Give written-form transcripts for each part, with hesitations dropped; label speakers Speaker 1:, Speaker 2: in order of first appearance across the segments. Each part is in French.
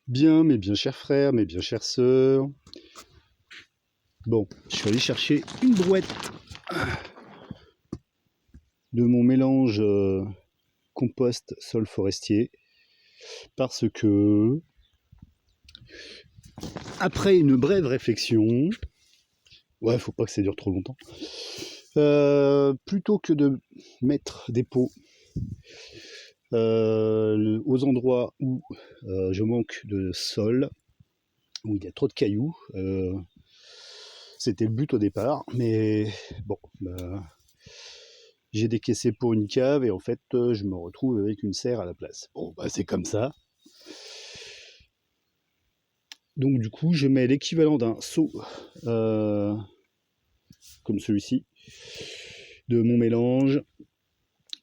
Speaker 1: Bien, mes bien chers frères, mes bien chères sœurs. Bon, je suis allé chercher une brouette de mon mélange compost sol forestier parce que, après une brève réflexion, ouais, faut pas que ça dure trop longtemps, plutôt que de mettre des pots aux endroits où je manque de sol, où il y a trop de cailloux, c'était le but au départ, mais bon, j'ai décaissé pour une cave et en fait je me retrouve avec une serre à la place. Bon bah c'est comme ça. Donc du coup je mets l'équivalent d'un seau comme celui-ci de mon mélange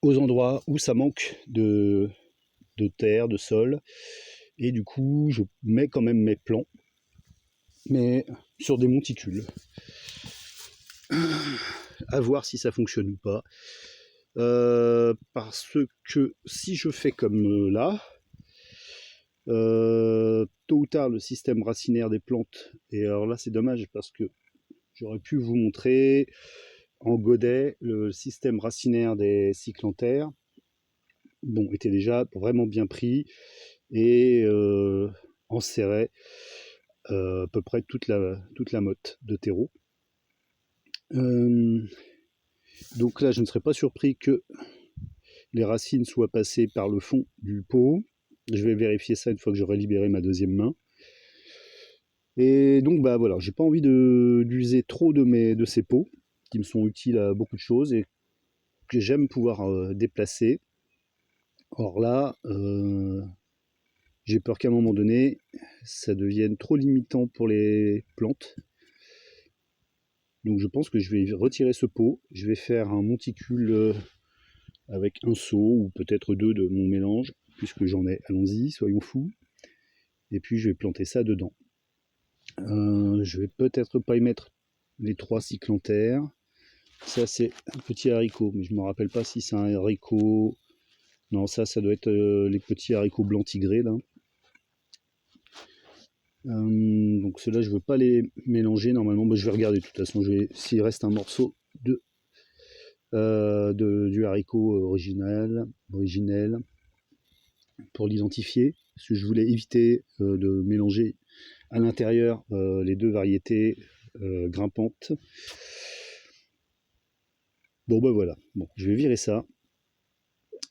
Speaker 1: aux endroits où ça manque de terre, de sol, et du coup je mets quand même mes plants, mais sur des monticules. À voir si ça fonctionne ou pas. Parce que si je fais comme là, tôt ou tard le système racinaire des plantes, et alors là c'est dommage parce que j'aurais pu vous montrer en godet le système racinaire des cyclanthères, bon, était déjà vraiment bien pris et enserrait à peu près toute la motte de terreau. Donc là je ne serais pas surpris que les racines soient passées par le fond du pot. Je vais vérifier ça une fois que j'aurai libéré ma deuxième main. Et donc bah voilà, j'ai pas envie d'user trop de ces pots qui me sont utiles à beaucoup de choses et que j'aime pouvoir déplacer. Or là, j'ai peur qu'à un moment donné, ça devienne trop limitant pour les plantes. Donc je pense que je vais retirer ce pot, je vais faire un monticule avec un seau ou peut-être deux de mon mélange, puisque j'en ai, allons-y, soyons fous. Et puis je vais planter ça dedans. Je vais peut-être pas y mettre les 3 cyclanthères. Ça c'est un petit haricot, mais je me rappelle pas si c'est un haricot. Non, ça doit être les petits haricots blancs tigrés là. Donc ceux-là je veux pas les mélanger normalement. Je vais regarder de toute façon. S'il reste un morceau du haricot originel pour l'identifier, parce que je voulais éviter de mélanger à l'intérieur les deux variétés grimpantes. Bon bah voilà, bon, je vais virer ça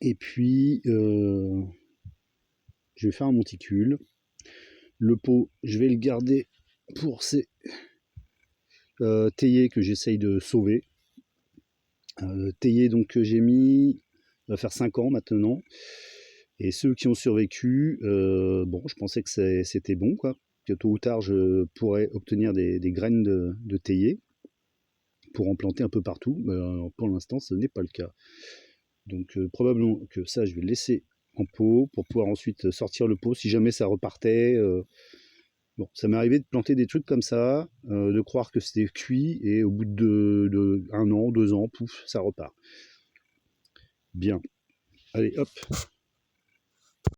Speaker 1: et puis je vais faire un monticule. Le pot, je vais le garder pour ces théiers que j'essaye de sauver. Théiers donc que j'ai mis, ça va faire 5 ans maintenant. Et ceux qui ont survécu, bon, je pensais que c'était bon, quoi. Que tôt ou tard, je pourrais obtenir des graines de théier pour en planter un peu partout. Mais pour l'instant, ce n'est pas le cas. Donc probablement que ça, je vais le laisser en pot pour pouvoir ensuite sortir le pot si jamais ça repartait. Bon, ça m'est arrivé de planter des trucs comme ça, de croire que c'était cuit, et au bout de 1 an, 2 ans, pouf, ça repart. Bien. Allez, hop.